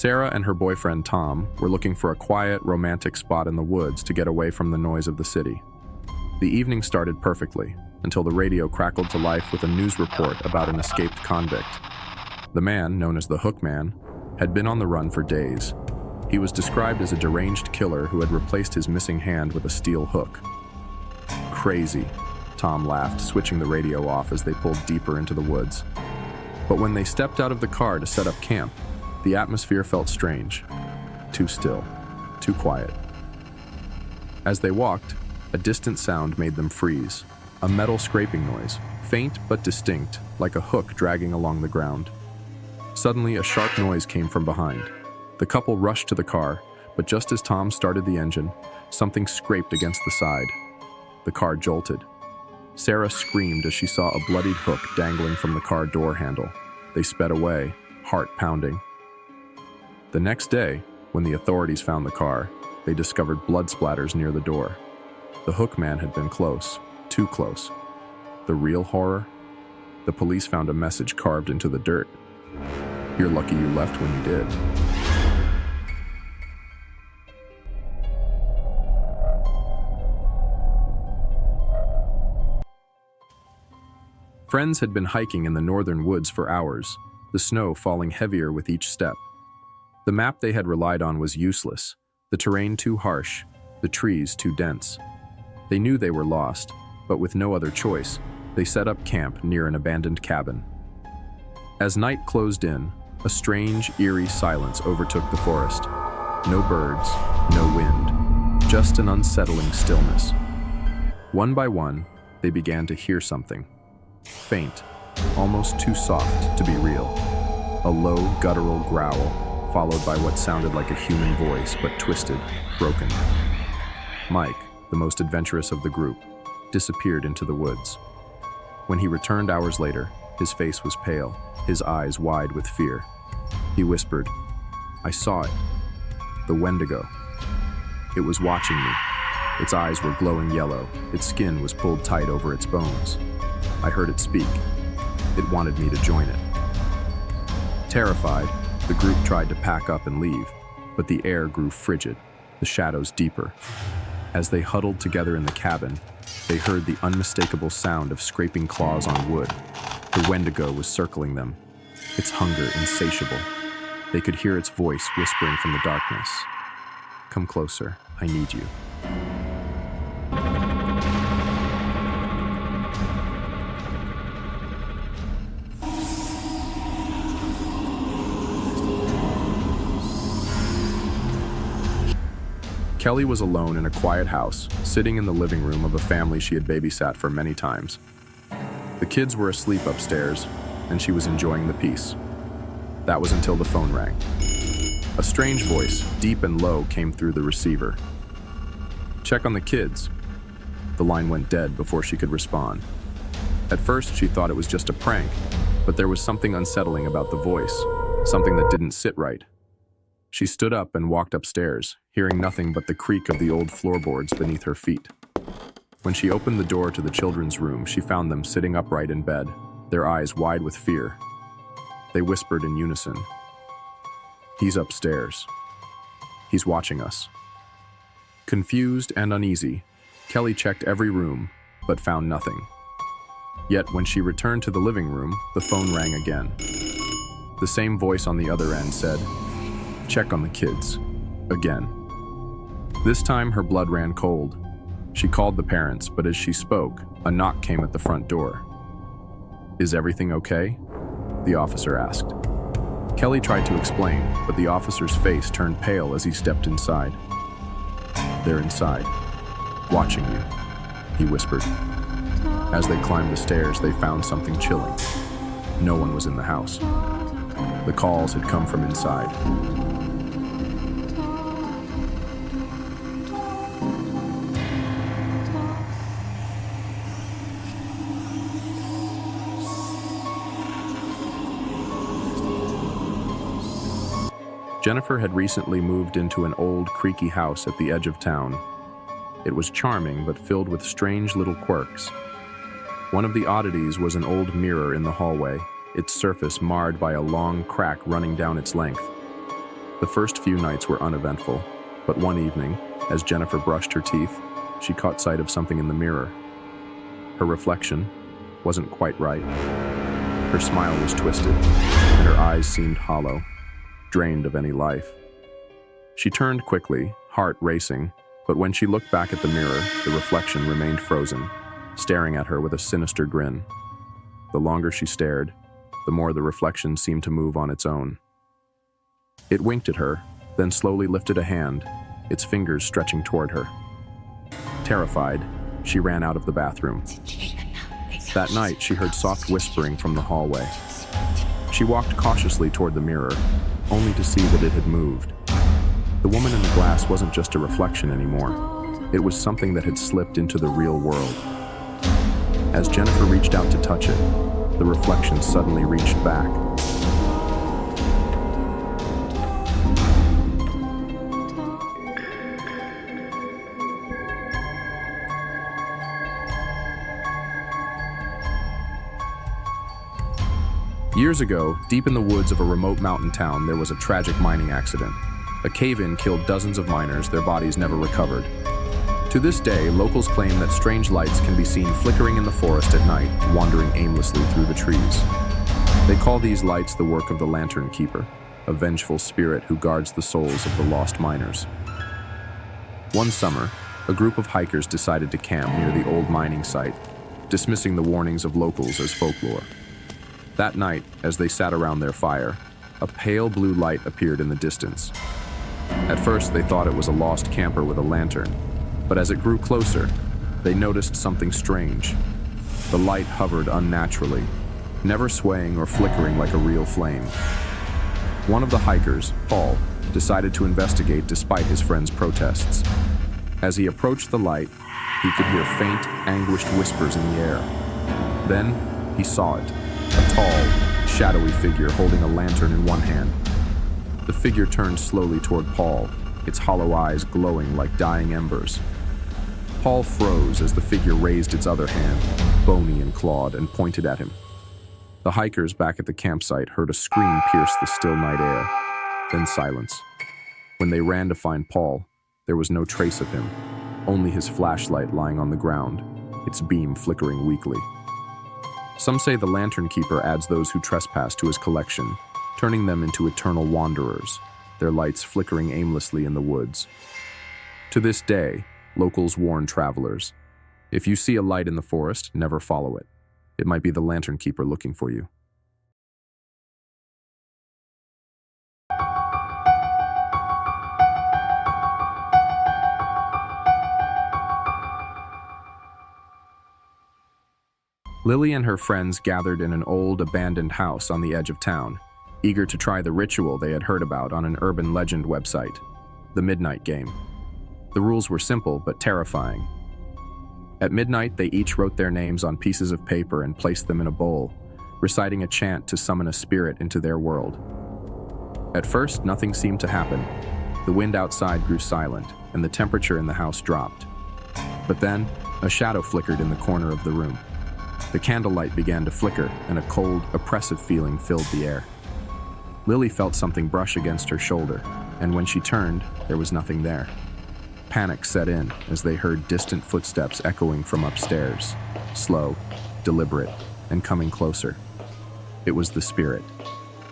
Sarah and her boyfriend Tom were looking for a quiet, romantic spot in the woods to get away from the noise of the city. The evening started perfectly, until the radio crackled to life with a news report about an escaped convict. The man, known as the Hook Man, had been on the run for days. He was described as a deranged killer who had replaced his missing hand with a steel hook. Crazy, Tom laughed, switching the radio off as they pulled deeper into the woods. But when they stepped out of the car to set up camp, the atmosphere felt strange. Too still, too quiet. As they walked, a distant sound made them freeze. A metal scraping noise, faint but distinct, like a hook dragging along the ground. Suddenly, a sharp noise came from behind. The couple rushed to the car, but just as Tom started the engine, something scraped against the side. The car jolted. Sarah screamed as she saw a bloodied hook dangling from the car door handle. They sped away, heart pounding. The next day, when the authorities found the car, they discovered blood splatters near the door. The Hook Man had been close, too close. The real horror? The police found a message carved into the dirt. You're lucky you left when you did. Friends had been hiking in the northern woods for hours, the snow falling heavier with each step. The map they had relied on was useless, the terrain too harsh, the trees too dense. They knew they were lost, but with no other choice, they set up camp near an abandoned cabin. As night closed in, a strange, eerie silence overtook the forest. No birds, no wind, just an unsettling stillness. One by one, they began to hear something. Faint, almost too soft to be real. A low, guttural growl, followed by what sounded like a human voice, but twisted, broken. Mike, the most adventurous of the group, disappeared into the woods. When he returned hours later, his face was pale, his eyes wide with fear. He whispered, "I saw it. The Wendigo. It was watching me. Its eyes were glowing yellow, its skin was pulled tight over its bones. I heard it speak. It wanted me to join it." Terrified, the group tried to pack up and leave, but the air grew frigid, the shadows deeper. As they huddled together in the cabin, they heard the unmistakable sound of scraping claws on wood. The Wendigo was circling them, its hunger insatiable. They could hear its voice whispering from the darkness. "Come closer, I need you." Kelly was alone in a quiet house, sitting in the living room of a family she had babysat for many times. The kids were asleep upstairs, and she was enjoying the peace. That was until the phone rang. A strange voice, deep and low, came through the receiver. "Check on the kids." The line went dead before she could respond. At first, she thought it was just a prank, but there was something unsettling about the voice, something that didn't sit right. She stood up and walked upstairs, hearing nothing but the creak of the old floorboards beneath her feet. When she opened the door to the children's room, she found them sitting upright in bed, their eyes wide with fear. They whispered in unison, "He's upstairs. He's watching us." Confused and uneasy, Kelly checked every room, but found nothing. Yet when she returned to the living room, the phone rang again. The same voice on the other end said, "Check on the kids." Again. This time her blood ran cold. She called the parents, but as she spoke, a knock came at the front door. "Is everything okay?" the officer asked. Kelly tried to explain, but the officer's face turned pale as he stepped inside. "They're inside, watching you," he whispered. As they climbed the stairs, they found something chilling. No one was in the house. The calls had come from inside. Jennifer had recently moved into an old, creaky house at the edge of town. It was charming, but filled with strange little quirks. One of the oddities was an old mirror in the hallway, its surface marred by a long crack running down its length. The first few nights were uneventful, but one evening, as Jennifer brushed her teeth, she caught sight of something in the mirror. Her reflection wasn't quite right. Her smile was twisted, and her eyes seemed hollow, drained of any life. She turned quickly, heart racing, but when she looked back at the mirror, the reflection remained frozen, staring at her with a sinister grin. The longer she stared, the more the reflection seemed to move on its own. It winked at her, then slowly lifted a hand, its fingers stretching toward her. Terrified, she ran out of the bathroom. That night, she heard soft whispering from the hallway. She walked cautiously toward the mirror, only to see that it had moved. The woman in the glass wasn't just a reflection anymore. It was something that had slipped into the real world. As Jennifer reached out to touch it, the reflection suddenly reached back. Years ago, deep in the woods of a remote mountain town, there was a tragic mining accident. A cave-in killed dozens of miners, their bodies never recovered. To this day, locals claim that strange lights can be seen flickering in the forest at night, wandering aimlessly through the trees. They call these lights the work of the Lantern Keeper, a vengeful spirit who guards the souls of the lost miners. One summer, a group of hikers decided to camp near the old mining site, dismissing the warnings of locals as folklore. That night, as they sat around their fire, a pale blue light appeared in the distance. At first, they thought it was a lost camper with a lantern, but as it grew closer, they noticed something strange. The light hovered unnaturally, never swaying or flickering like a real flame. One of the hikers, Paul, decided to investigate despite his friend's protests. As he approached the light, he could hear faint, anguished whispers in the air. Then, he saw it. A tall, shadowy figure holding a lantern in one hand. The figure turned slowly toward Paul, its hollow eyes glowing like dying embers. Paul froze as the figure raised its other hand, bony and clawed, and pointed at him. The hikers back at the campsite heard a scream pierce the still night air, then silence. When they ran to find Paul, there was no trace of him, only his flashlight lying on the ground, its beam flickering weakly. Some say the Lantern Keeper adds those who trespass to his collection, turning them into eternal wanderers, their lights flickering aimlessly in the woods. To this day, locals warn travelers, if you see a light in the forest, never follow it. It might be the Lantern Keeper looking for you. Lily and her friends gathered in an old, abandoned house on the edge of town, eager to try the ritual they had heard about on an urban legend website, the Midnight Game. The rules were simple but terrifying. At midnight, they each wrote their names on pieces of paper and placed them in a bowl, reciting a chant to summon a spirit into their world. At first, nothing seemed to happen. The wind outside grew silent, and the temperature in the house dropped. But then, a shadow flickered in the corner of the room. The candlelight began to flicker, and a cold, oppressive feeling filled the air. Lily felt something brush against her shoulder, and when she turned, there was nothing there. Panic set in as they heard distant footsteps echoing from upstairs, slow, deliberate, and coming closer. It was the spirit.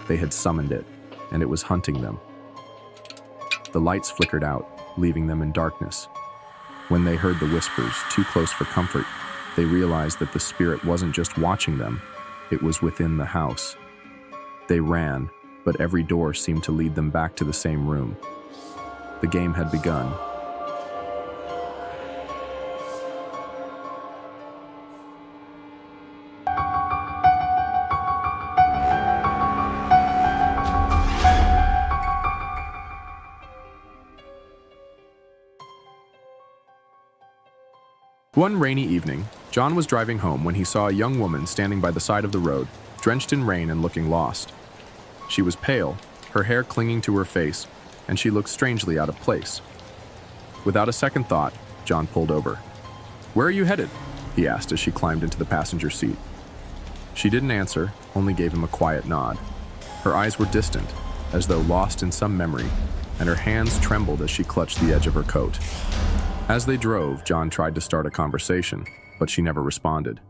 They had summoned it, and it was hunting them. The lights flickered out, leaving them in darkness. When they heard the whispers, too close for comfort, they realized that the spirit wasn't just watching them, it was within the house. They ran, but every door seemed to lead them back to the same room. The game had begun. One rainy evening, John was driving home when he saw a young woman standing by the side of the road, drenched in rain and looking lost. She was pale, her hair clinging to her face, and she looked strangely out of place. Without a second thought, John pulled over. "Where are you headed?" he asked as she climbed into the passenger seat. She didn't answer, only gave him a quiet nod. Her eyes were distant, as though lost in some memory, and her hands trembled as she clutched the edge of her coat. As they drove, John tried to start a conversation, but she never responded.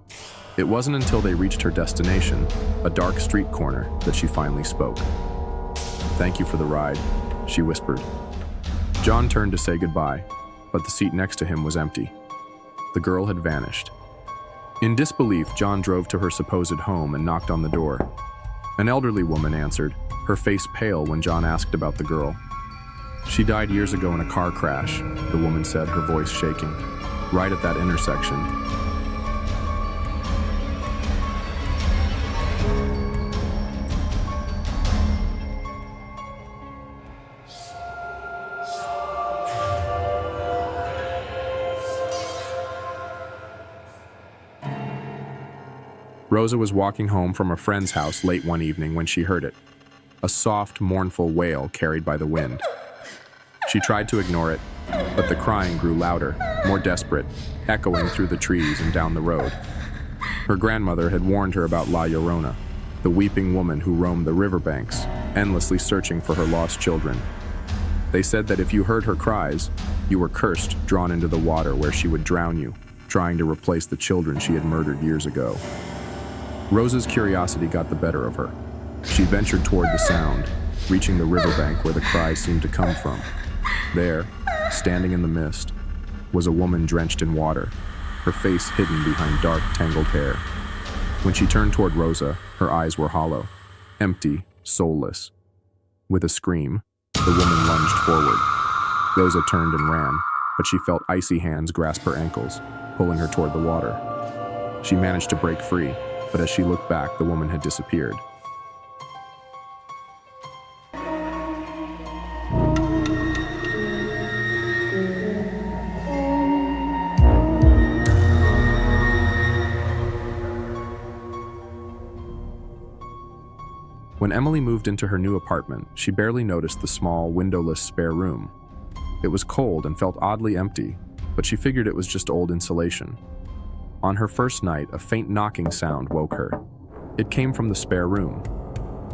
It wasn't until they reached her destination, a dark street corner, that she finally spoke. "Thank you for the ride," she whispered. John turned to say goodbye, but the seat next to him was empty. The girl had vanished. In disbelief, John drove to her supposed home and knocked on the door. An elderly woman answered, her face pale when John asked about the girl. "She died years ago in a car crash," the woman said, her voice shaking. "Right at that intersection." Rosa was walking home from a friend's house late one evening when she heard it. A soft, mournful wail carried by the wind. She tried to ignore it, but the crying grew louder, more desperate, echoing through the trees and down the road. Her grandmother had warned her about La Llorona, the weeping woman who roamed the riverbanks, endlessly searching for her lost children. They said that if you heard her cries, you were cursed, drawn into the water where she would drown you, trying to replace the children she had murdered years ago. Rosa's curiosity got the better of her. She ventured toward the sound, reaching the riverbank where the cries seemed to come from. There, standing in the mist, was a woman drenched in water, her face hidden behind dark, tangled hair. When she turned toward Rosa, her eyes were hollow, empty, soulless. With a scream, the woman lunged forward. Rosa turned and ran, but she felt icy hands grasp her ankles, pulling her toward the water. She managed to break free, but as she looked back, the woman had disappeared. When Emily moved into her new apartment, she barely noticed the small, windowless spare room. It was cold and felt oddly empty, but she figured it was just old insulation. On her first night, a faint knocking sound woke her. It came from the spare room.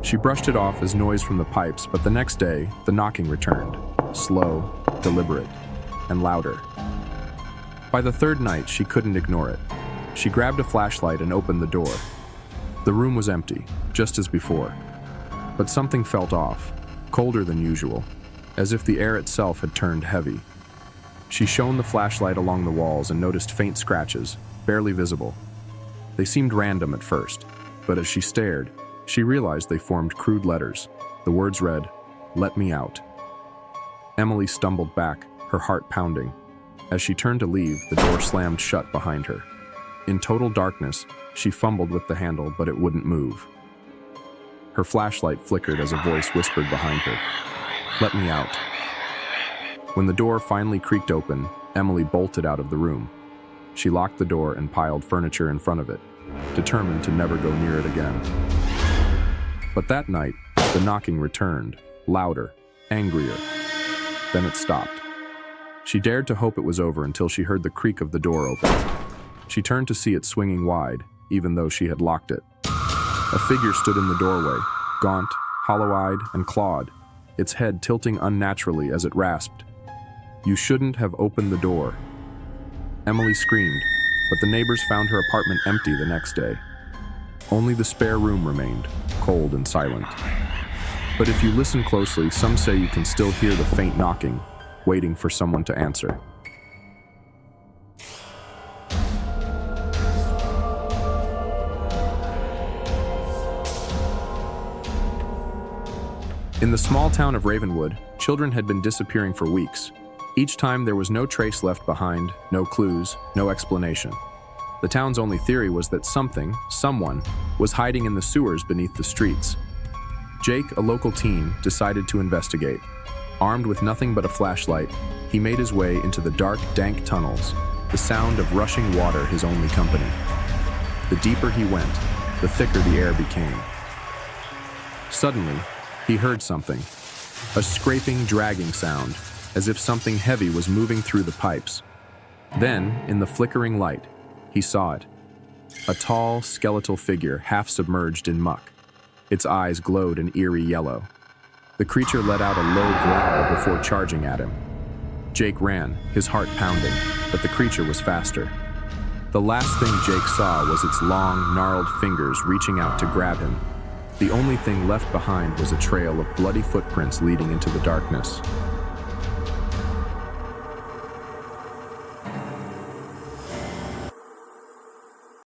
She brushed it off as noise from the pipes, but the next day, the knocking returned, slow, deliberate, and louder. By the third night, she couldn't ignore it. She grabbed a flashlight and opened the door. The room was empty, just as before. But something felt off, colder than usual, as if the air itself had turned heavy. She shone the flashlight along the walls and noticed faint scratches, barely visible. They seemed random at first, but as she stared, she realized they formed crude letters. The words read, "Let me out." Emily stumbled back, her heart pounding. As she turned to leave, the door slammed shut behind her. In total darkness, she fumbled with the handle, but it wouldn't move. Her flashlight flickered as a voice whispered behind her, "Let me out." When the door finally creaked open, Emily bolted out of the room. She locked the door and piled furniture in front of it, determined to never go near it again. But that night, the knocking returned, louder, angrier. Then it stopped. She dared to hope it was over until she heard the creak of the door open. She turned to see it swinging wide, even though she had locked it. A figure stood in the doorway, gaunt, hollow-eyed, and clawed, its head tilting unnaturally as it rasped, "You shouldn't have opened the door." Emily screamed, but the neighbors found her apartment empty the next day. Only the spare room remained, cold and silent. But if you listen closely, some say you can still hear the faint knocking, waiting for someone to answer. In the small town of Ravenwood, children had been disappearing for weeks. Each time there was no trace left behind, no clues, no explanation. The town's only theory was that someone, was hiding in the sewers beneath the streets. Jake, a local teen, decided to investigate. Armed with nothing but a flashlight, he made his way into the dark, dank tunnels, the sound of rushing water his only company. The deeper he went, the thicker the air became. Suddenly, he heard something, a scraping, dragging sound, as if something heavy was moving through the pipes. Then, in the flickering light, he saw it. A tall, skeletal figure half submerged in muck. Its eyes glowed an eerie yellow. The creature let out a low growl before charging at him. Jake ran, his heart pounding, but the creature was faster. The last thing Jake saw was its long, gnarled fingers reaching out to grab him. The only thing left behind was a trail of bloody footprints leading into the darkness.